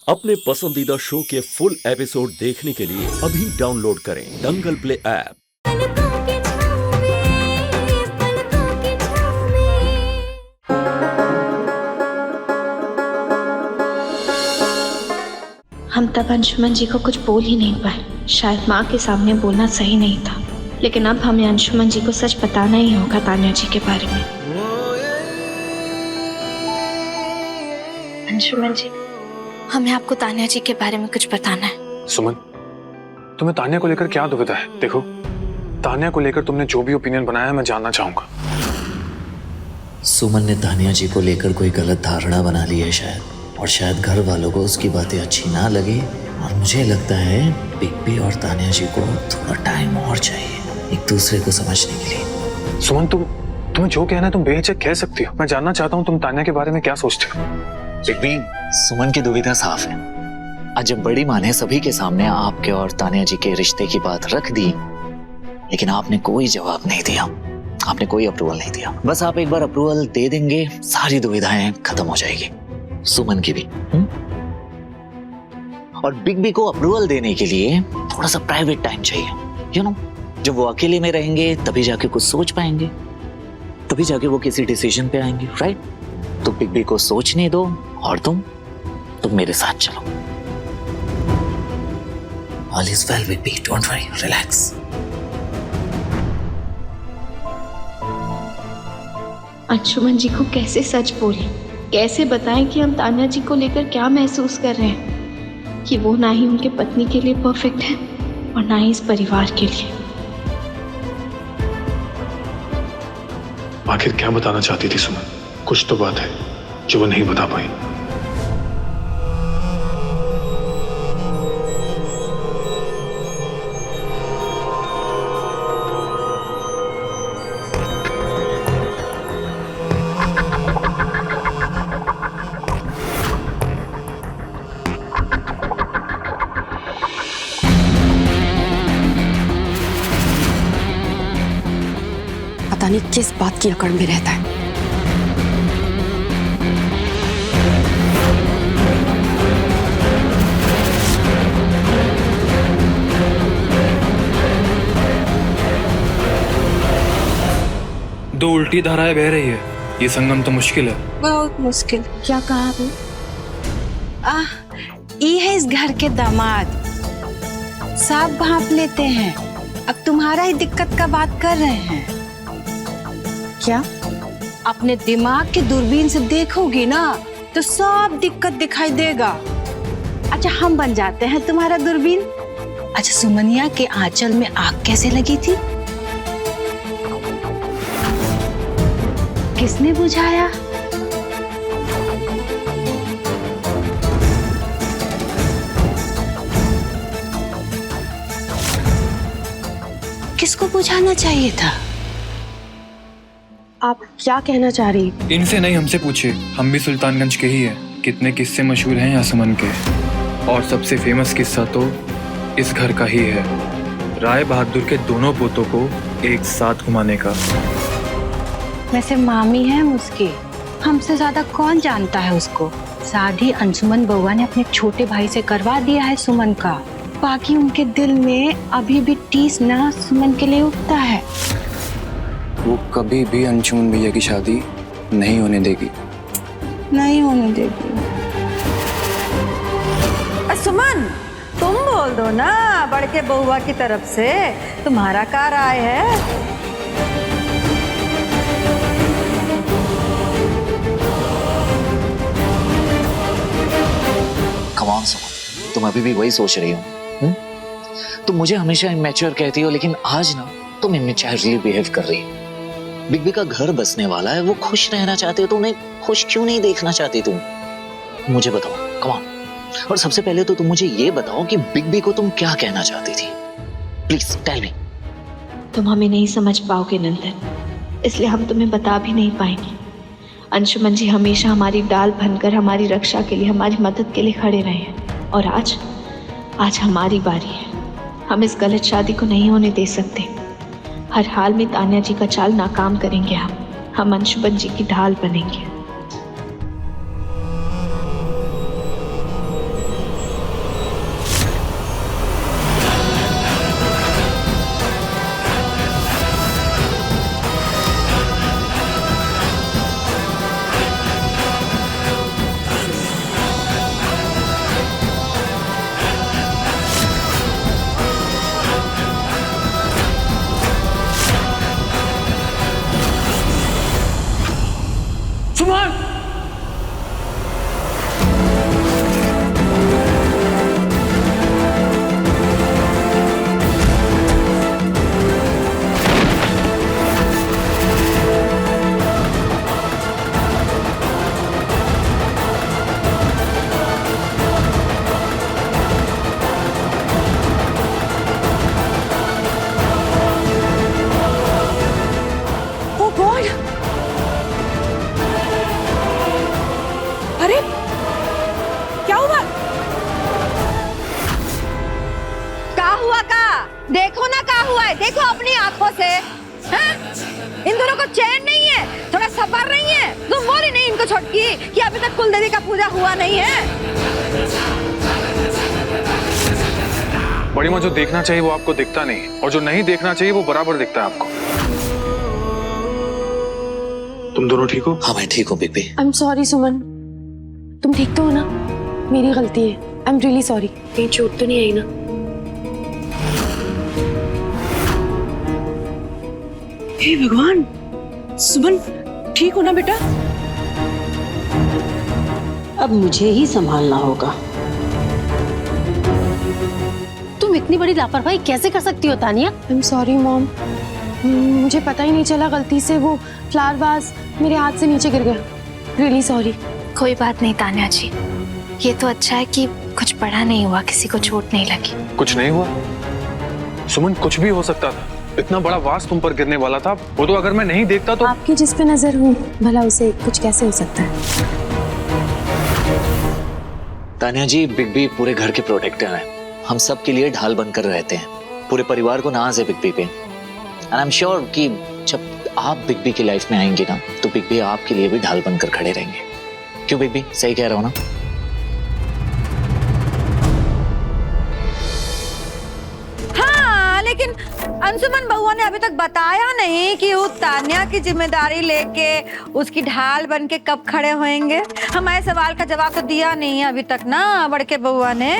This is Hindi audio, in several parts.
अपने पसंदीदा शो के फुल एपिसोड देखने के लिए अभी डाउनलोड करें दंगल प्ले ऐप। हम तब अंशुमन जी को कुछ बोल ही नहीं पाए। शायद माँ के सामने बोलना सही नहीं था, लेकिन अब हमें अंशुमन जी को सच बताना ही होगा तान्या जी के बारे में। अंशुमन जी, हमें आपको तान्या जी के बारे में कुछ बताना है। सुमन, तुम्हें तान्या को लेकर क्या दुविधा है? देखो, तान्या को लेकर तुमने जो भी ओपिनियन बनाया है मैं जानना चाहूंगा। सुमन ने तान्या जी को लेकर कोई गलत धारणा बना ली है शायद, और शायद घर वालों को उसकी बातें अच्छी ना लगी, और मुझे लगता है बिग बी और तान्या जी को थोड़ा टाइम और चाहिए एक दूसरे को समझने के लिए। सुमन, तुम्हें जो कहना है तुम बेहिचक कह सकती हो। मैं जानना चाहता हूँ तुम तान्या के बारे में क्या सोचते हो। बिग बी, सुमन की दुविधा साफ है। आज जब बड़ी माँ ने सभी के सामने आपके और तान्या जी के रिश्ते की बात रख दी, लेकिन आपने कोई जवाब नहीं दिया, आपने कोई अप्रूवल नहीं दिया। बस आप एक बार अप्रूवल दे देंगे, सारी दुविधाएं खत्म हो जाएगी, सुमन की भी। और बिग बी को अप्रूवल देने के लिए थोड़ा सा प्राइवेट टाइम चाहिए। यू नो, जब वो अकेले में रहेंगे तभी जाके कुछ सोच पाएंगे, तभी जाके वो किसी डिसीजन पे आएंगे, राइट? तो बिग बी को सोचने दो, और तुम मेरे साथ चलो। All is well, Big B. Don't worry, relax. Anshuman जी को कैसे सच बोलें, कैसे बताएं कि हम तान्या जी को लेकर क्या महसूस कर रहे हैं, कि वो ना ही उनके पत्नी के लिए परफेक्ट है और ना ही इस परिवार के लिए। आखिर क्या बताना चाहती थी सुमन? कुछ तो बात है जो वो नहीं बता पाई। पता नहीं किस बात की अकड़ में रहता है। दो उल्टी धाराएं बह रही है, ये संगम तो मुश्किल है। बहुत मुश्किल। क्या कहा वो? ये है इस घर के दामाद, सब भांप लेते हैं। अब तुम्हारा ही दिक्कत का बात कर रहे हैं क्या? अपने दिमाग की दूरबीन से देखोगी ना तो सब दिक्कत दिखाई देगा। अच्छा, हम बन जाते हैं तुम्हारा दूरबीन। अच्छा, सुमनिया के आंचल में आग कैसे लगी थी? किसने बुझाया? किसको बुझाना चाहिए था? आप क्या कहना चाह रही? इनसे नहीं, हमसे पूछिए, हम भी सुल्तानगंज के ही हैं। कितने किस्से मशहूर हैं यहाँ सुमन के, और सबसे फेमस किस्सा तो इस घर का ही है, राय बहादुर के दोनों पोतों को एक साथ घुमाने का। वैसे मामी है उसकी, हमसे ज्यादा कौन जानता है उसको। शादी अंशुमन बउआ ने अपने छोटे भाई से करवा दिया है सुमन का। बाकी उनके दिल में अभी भी टीस ना सुमन के लिए उठता है। वो कभी भी अंशुमन भैया की शादी नहीं होने देगी। नहीं होने देगी। सुमन, तुम बोल दो ना बड़के बहुआ की तरफ से, तुम्हारा क्या राय है? Come on, सुमन, तुम अभी भी वही सोच रही हो। तुम मुझे हमेशा इमैच्योर कहती हो, लेकिन आज ना तुम इमैच्योरली बिहेव कर रही हो। बिग बी का घर बसने वाला है, वो खुश रहना चाहते हो तो उन्हें खुश क्यों नहीं देखना चाहती तुम? मुझे बताओ, कम ऑन। और सबसे पहले तो तुम मुझे ये बताओ कि बिग बी को तुम क्या कहना चाहती थी? Please tell me. तुम हमें नहीं समझ पाओगे नंदन, इसलिए हम तुम्हें बता भी नहीं पाएंगे। अंशुमन जी हमेशा हमारी डाल बनकर हमारी रक्षा के लिए, हमारी मदद के लिए खड़े रहे हैं, और आज हमारी बारी है। हम इस गलत शादी को नहीं होने दे सकते। हर हाल में तान्या जी का चाल नाकाम करेंगे हम अंशुमन जी की ढाल बनेंगे। देखो ना क्या हुआ है, देखो अपनी आंखों से। हैं? इन दोनों को चैन नहीं है, थोड़ा सब्र नहीं है। तुम बोली नहीं इनको छोटकी कि अभी तक कुलदेवी का पूजा हुआ नहीं है। बड़ी माँ, जो देखना चाहिए वो आपको दिखता नहीं, और जो नहीं देखना चाहिए वो बराबर दिखता है आपको। तुम दोनों ठीक हो? हाँ मैं ठीक हूँ big B. I am sorry Suman, तुम ठीक तो हो ना? मेरी गलती है, आई एम रियली सॉरी। कहीं चोट तो नहीं आई ना? हे भगवान, सुमन ठीक हो ना बेटा? अब मुझे ही संभालना होगा। तुम इतनी बड़ी लापरवाही कैसे कर सकती हो तानिया? आई एम सॉरी मॉम, मुझे पता ही नहीं चला, गलती से वो फ्लावर वाज मेरे हाथ से नीचे गिर गया। Really sorry. कोई बात नहीं तान्या जी, ये तो अच्छा है कि कुछ बड़ा नहीं हुआ, किसी को चोट नहीं लगी। कुछ नहीं हुआ सुमन, कुछ भी हो सकता था। इतना बड़ा वास तुम पर गिरने वाला था, वो तो अगर मैं नहीं देखता तो। आपकी जिस पे नजर हूँ, भला उसे कुछ कैसे हो सकता है? तान्या जी, बिग बी पूरे घर के प्रोटेक्टर हैं। हम सब के लिए ढाल बनकर रहते हैं। पूरे परिवार को नाज है बिग बी पे। एंड आई एम श्योर कि जब आप बिग बी की लाइफ में आएंगे ना, तो बिग बी आपके लिए भी ढाल बनकर खड़े रहेंगे। क्यों बिग बी, सही कह रहा हूँ ना? हाँ, लेकिन अंशुमन बउआ ने अभी तक बताया नहीं कि वो तान्या की जिम्मेदारी लेके उसकी ढाल बन के कब खड़े होंगे। हमारे सवाल का जवाब तो दिया नहीं है अभी तक ना बड़के बउआ ने।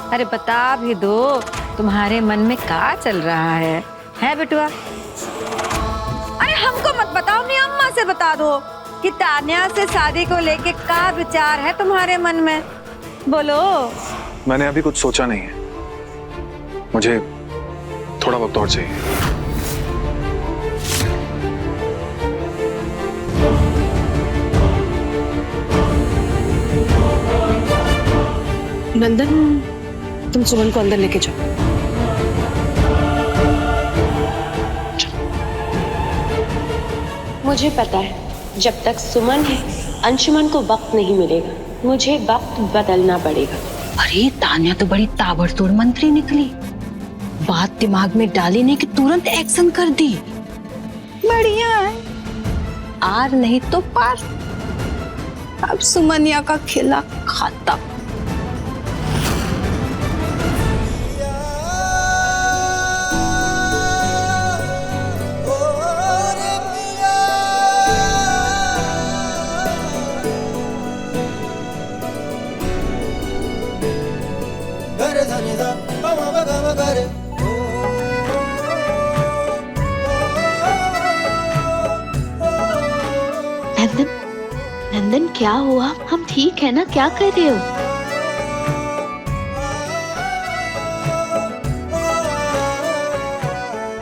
अरे बता भी दो, तुम्हारे मन में क्या चल रहा है बेटुआ? अरे हमको मत बताओ, नहीं अम्मा से बता दो कि तान्या से शादी को लेके क्या विचार है तुम्हारे मन में, बोलो। मैंने अभी कुछ सोचा नहीं है, मुझे थोड़ा वक्त और चाहिए। नंदन, तुम सुमन को अंदर लेके जाओ। मुझे पता है, जब तक सुमन है अंशुमन को वक्त नहीं मिलेगा। मुझे वक्त बदलना पड़ेगा। अरे तान्या तो बड़ी ताबड़तोड़ मंत्री निकली, बात दिमाग में डाली नहीं कि तुरंत एक्शन कर दी। बढ़िया है, आर नहीं तो पार। अब सुमनिया का खिला खाता। नंदन, नंदन क्या हुआ? हम ठीक है ना? क्या कर रहे हो?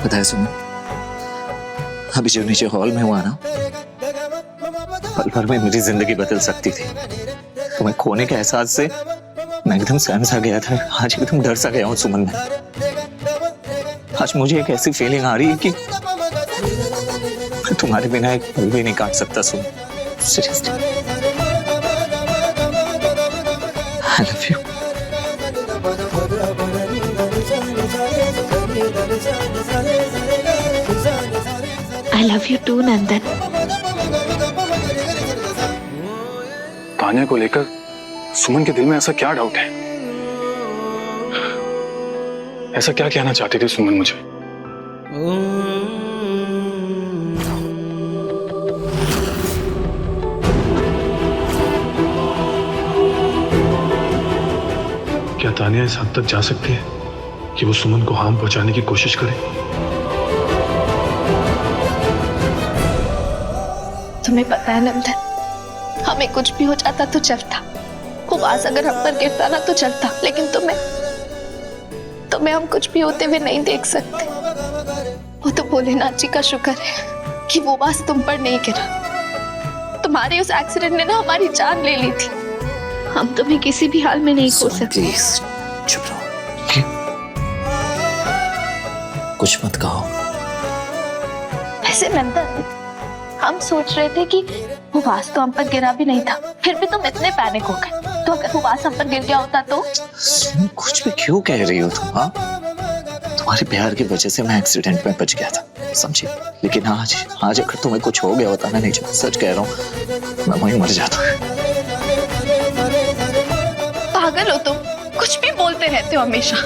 पता है सुमन, अभी जो नीचे हॉल में हुआ ना, पल भर में मेरी जिंदगी बदल सकती थी। तुम्हें खोने के एहसास से मैं एकदम सहम सा गया था। आज एकदम डर सा गया हूँ सुमन में। आज मुझे एक ऐसी फीलिंग आ रही है कि मैं तुम्हारे बिना एक पल भी नहीं काट सकता Suman. Seriously, I love you. I love you too Nandan. Tanya को लेकर सुमन के दिल में ऐसा क्या डाउट है? ऐसा क्या कहना चाहती थी सुमन मुझे? क्या तान्या इस हद तक जा सकती है कि वो सुमन को हार्म पहुंचाने की कोशिश करे? तुम्हें पता है नंदन, हमें कुछ भी हो जाता तो चलता, वो बास अगर हम पर गिरता ना तो चलता, लेकिन तुम्हें हम कुछ भी होते हुए नहीं देख सकते। वो तो भोलेनाथ जी का शुक्र है कि वो बास तुम पर नहीं गिरा। तुम्हारे उस एक्सीडेंट ने ना हमारी जान ले ली थी। हम तुम्हें किसी भी हाल में नहीं खो सकते। प्लीज चुप रहो, कुछ मत कहो। वैसे नंदन, हम सोच रहे थे कि वो वास तो हम पर गिरा भी नहीं था, फिर भी तुम इतने पैनिक हो गए। तो अगर वो बात हम पर गिर गया होता तो? सुमन, कुछ भी क्यों कह रही हो तुम? हाँ, तुम्हारे प्यार की वजह से मैं एक्सीडेंट में बच गया था, समझी? लेकिन आज अगर तुम्हें कुछ हो गया होता ना, नहीं, सच कह रहा हूँ, मैं वहीं मर जाता। पागल हो तुम, कुछ भी बोलते रहते हो हमेशा।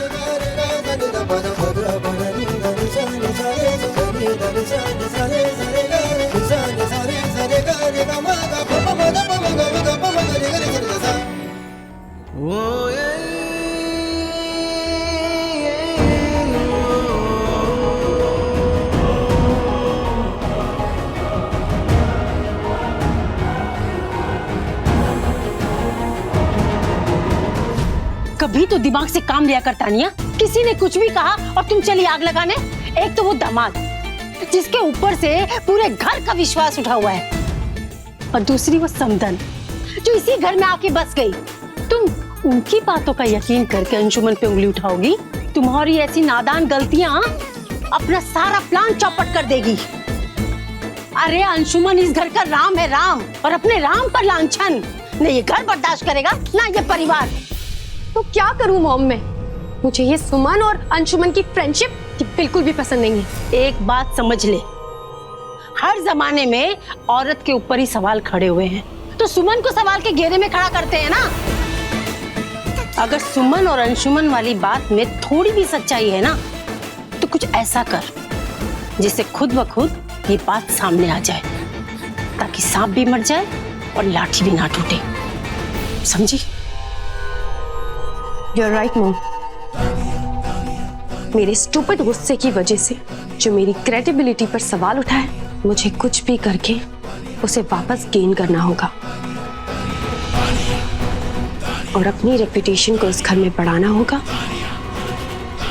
कभी तो दिमाग से काम लिया कर तानिया। किसी ने कुछ भी कहा और तुम चली आग लगाने। एक तो वो दामाद जिसके ऊपर से पूरे घर का विश्वास उठा हुआ है, और दूसरी वो समदन जो इसी घर में आके बस गई। तुम उनकी बातों का यकीन करके अंशुमन पे उंगली उठाओगी? तुम्हारी ऐसी नादान गलतियां अपना सारा प्लान चौपट कर देगी। अरे अंशुमन इस घर का राम है, राम, और अपने राम पर लांछन न ये घर बर्दाश्त करेगा ना ये परिवार। तो क्या करूं मॉम मैं? मुझे ये सुमन और अंशुमन की फ्रेंडशिप बिल्कुल भी पसंद नहीं है। एक बात समझ ले, हर जमाने में औरत के ऊपर ही सवाल खड़े हुए हैं, तो सुमन को सवाल के घेरे में खड़ा करते हैं ना। अगर सुमन और अंशुमन वाली बात में थोड़ी भी सच्चाई है ना, तो कुछ ऐसा कर जिससे खुद ब खुद ये बात सामने आ जाए, ताकि सांप भी मर जाए और लाठी भी ना टूटे, समझी? You're right, mom. मेरे स्टूपिड गुस्से की वजह से जो मेरी क्रेडिबिलिटी पर सवाल उठा है, मुझे कुछ भी करके उसे वापस गेन करना होगा और अपनी रेपुटेशन को इस घर में बढ़ाना होगा।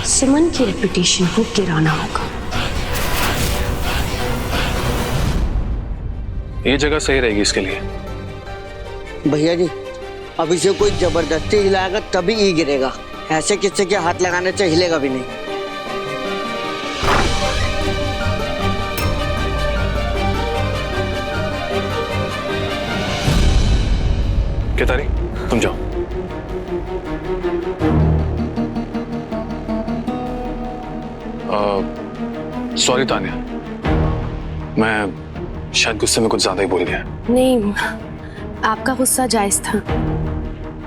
सुमन की रेपुटेशन को गिराना होगा। ये जगह सही रहेगी इसके लिए। भैया जी, अब इसे कोई जबरदस्ती हिलाएगा तभी ये गिरेगा, ऐसे किसी के हाथ लगाने से हिलेगा भी नहीं। केतारी, तुम जाओ। सॉरी तानिया, मैं शायद गुस्से में कुछ ज्यादा ही बोल गया। नहीं, आपका गुस्सा जायज था।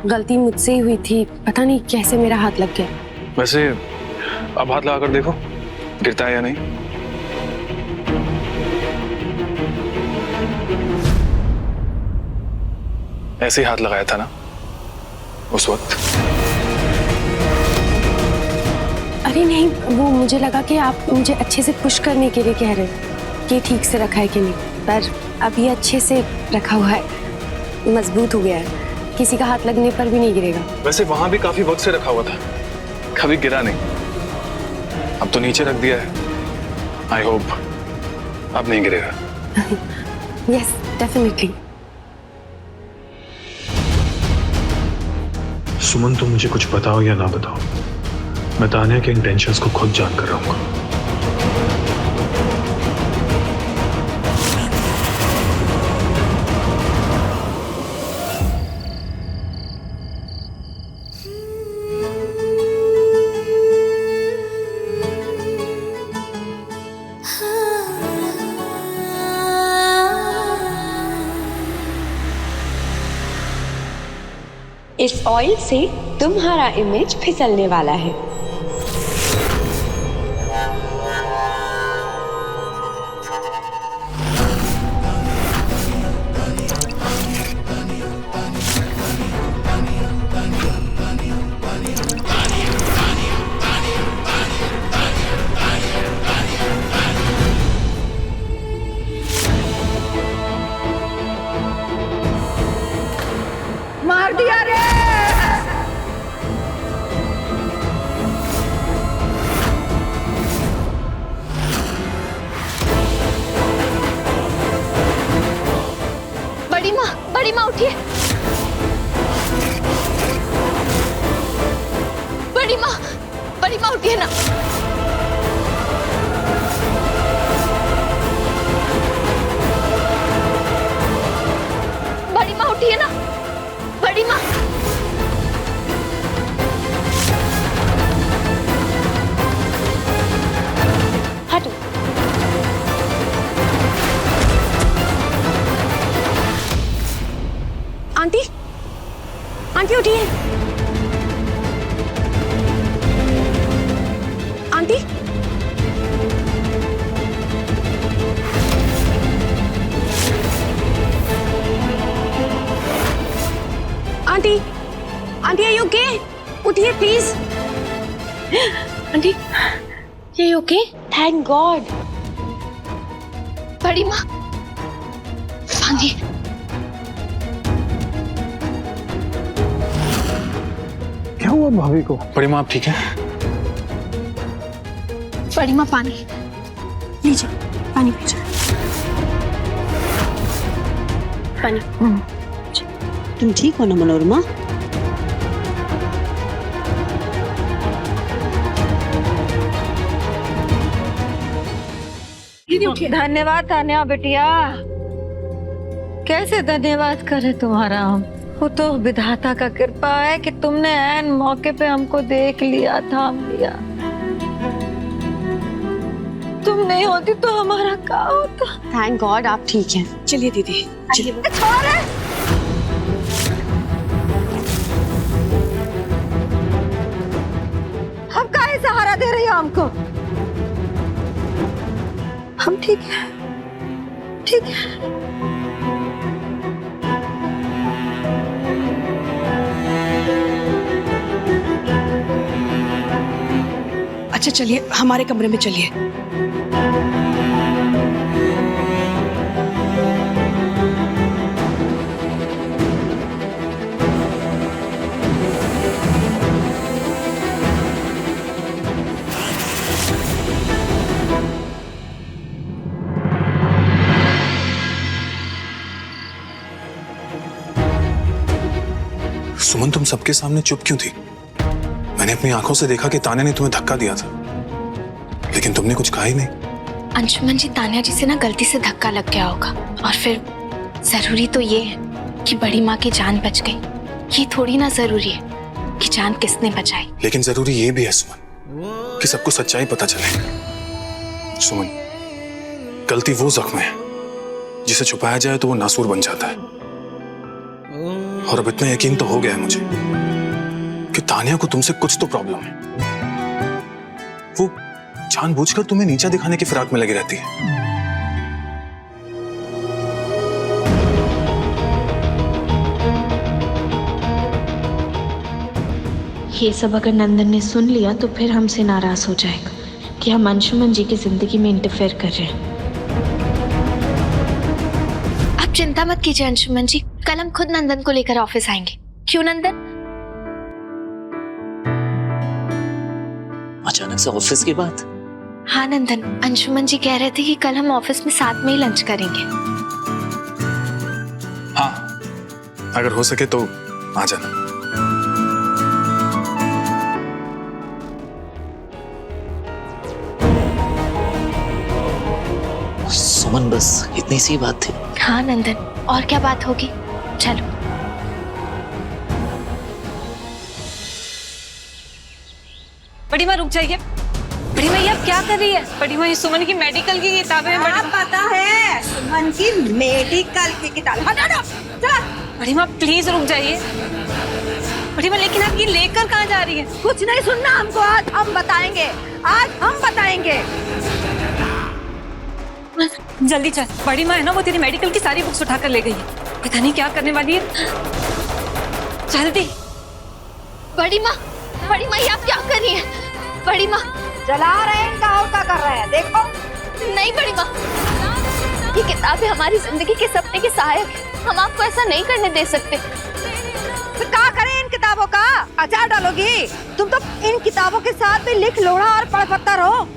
गलती मुझसे ही हुई थी, पता नहीं कैसे मेरा हाथ लग गया। वैसे अब हाथ लगा कर देखो, गिरता है या नहीं। ऐसे ही हाथ लगाया था ना उस वक्त। अरे नहीं, वो मुझे लगा कि आप मुझे अच्छे से पुश करने के लिए कह रहे हैं कि ठीक से रखा है कि नहीं, पर अब ये अच्छे से रखा हुआ है, मजबूत हो गया है, किसी का हाथ लगने पर भी नहीं गिरेगा। वैसे वहां भी काफी वक्त से रखा हुआ था, कभी गिरा नहीं। अब तो नीचे रख दिया है, आई होप अब नहीं गिरेगा। Yes, definitely. सुमन, तुम मुझे कुछ बताओ या ना बताओ, मैं तानिया के इंटेंशंस को खुद जान कर रहूंगा। इस ऑयल से तुम्हारा इमेज फिसलने वाला है। मार दिया रे। बड़ी माँ उठिए। बड़ी माँ उठिए ना। बड़ी माँ उठिए ना। बड़ी माँ। आंटी, आंटी उठिए। Aunty, aunty, aunty are you okay? उठिए प्लीज। आंटी, ये ओके? Thank God. बड़ी माँ, पानी। क्या हुआ भाभी को? बड़ी माँ आप ठीक है? बड़ी माँ पानी लीजिए, पानी पीजिए। पानी। तुम ठीक हो ना मनोरमा? धन्यवाद तान्या बेटिया। कैसे धन्यवाद करें तुम्हारा हम? वो तो विधाता का कृपा है कि तुमने ऐन मौके पे हमको देख लिया, थाम लिया। तुम नहीं होती तो हमारा क्या होता? थैंक गॉड आप ठीक हैं। चलिए दीदी, चलिए। छोड़। अब काहे सहारा दे रही हो हमको? हम ठीक है, ठीक है। अच्छा चलिए, हमारे कमरे में चलिए। सुमन तुम सबके सामने चुप क्यों थी? मैंने अपनी आंखों से देखा कि तान्या ने तुम्हें धक्का दिया था, लेकिन तुमने कुछ कहा ही नहीं। अंशुमन जी, तान्या जी से ना गलती से धक्का लग गया होगा, और फिर जरूरी तो ये है कि बड़ी माँ की जान बच गई। ये थोड़ी ना जरूरी है कि जान किसने बचाई। लेकिन जरूरी ये भी है सुमन कि सबको सच्चाई पता चले। सुमन, गलती वो जख्म है जिसे छुपाया जाए तो वो नासूर बन जाता है। और अब इतना यकीन तो हो गया है मुझे कि तान्या को तुमसे कुछ तो प्रॉब्लम है। वो जानबूझकर तुम्हें नीचा दिखाने की फिराक में लगी रहती है। ये सब अगर नंदन ने सुन लिया तो फिर हमसे नाराज हो जाएगा कि हम अंशुमन जी की जिंदगी में इंटरफेयर कर रहे हैं। आप चिंता मत कीजिए अंशुमन जी, कल हम खुद नंदन को लेकर ऑफिस आएंगे। क्यों नंदन? अचानक से ऑफिस की बात? हाँ नंदन, अंशुमन जी कह रहे थे कि कल हम ऑफिस में साथ में ही लंच करेंगे। हाँ, अगर हो सके तो आ जाना। सुमन, बस इतनी सी बात थी। हाँ नंदन, और क्या बात होगी? चलो। बड़ी माँ रुक जाइए। बड़ी माँ ये आप क्या कर रही है? बड़ी माँ ये सुमन की मेडिकल की किताबें हैं। पता है सुमन की मेडिकल की किताब। बड़ी माँ प्लीज रुक जाइए। बड़ी माँ लेकिन आप ये लेकर कहाँ जा रही है? कुछ नहीं सुनना हमको, आज हम बताएंगे, आज हम बताएंगे। जल्दी चल। बड़ी माँ है ना, वो तेरी मेडिकल की सारी बुक्स उठाकर ले गई है। पता नहीं क्या करने वाली है। जल्दी। बड़ी माँ ये आप क्या कर रही हैं? बड़ी माँ चला रहे हैं, इनका उल्टा कर रहे हैं, देखो। नहीं बड़ी माँ, ये किताबें हमारी जिंदगी के सपने के सहायक है। हम आपको ऐसा नहीं करने दे सकते। तो क्या करें इन किताबों का? अचार डालोगी? तुम तो इन किताबों के साथ भी लिख लोढ़ा और पढ़ पत्थर हो।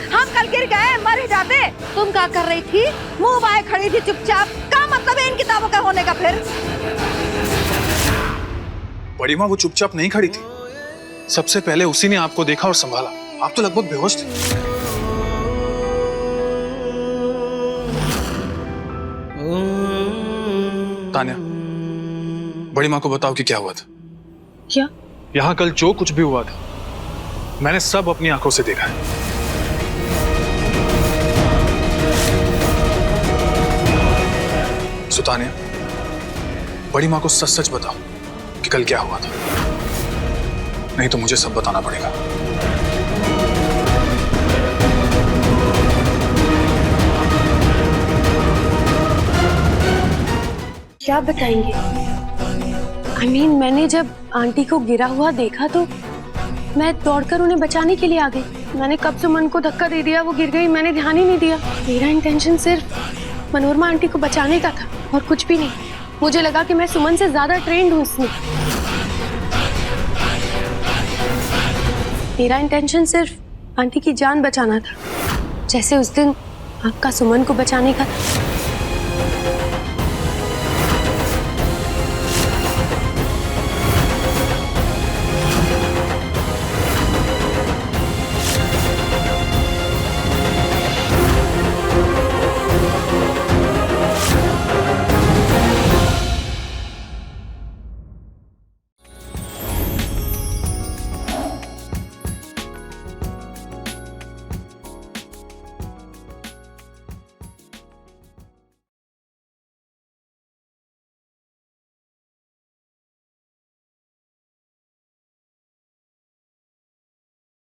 हम कल गिर गए, मर ही जाते। तुम क्या कर रही थी? मुंह बाए खड़ी थी चुपचाप। क्या मतलब है इन किताबों का होने का फिर? बड़ी माँ वो चुपचाप नहीं खड़ी थी, सबसे पहले उसी ने आपको देखा और संभाला। आप तो लगभग बेहोश थे। तान्या, बड़ी माँ को बताओ कि क्या हुआ था। क्या? यहाँ कल जो कुछ भी हुआ था मैंने सब अपनी आंखों से देखा है। तान्या, बड़ी माँ को सच सच बताओ कि कल क्या हुआ था, नहीं तो मुझे सब बताना पड़ेगा। क्या बताएंगे? I mean, मैंने जब आंटी को गिरा हुआ देखा तो मैं दौड़कर उन्हें बचाने के लिए आ गई। मैंने कब सुमन को धक्का दे दिया, वो गिर गई, मैंने ध्यान ही नहीं दिया। मेरा इंटेंशन सिर्फ मनोरमा आंटी को बचाने का था और कुछ भी नहीं। मुझे लगा कि मैं सुमन से ज्यादा ट्रेंड हूँ इसमें। मेरा इंटेंशन सिर्फ आंटी की जान बचाना था, जैसे उस दिन आपका सुमन को बचाने का था।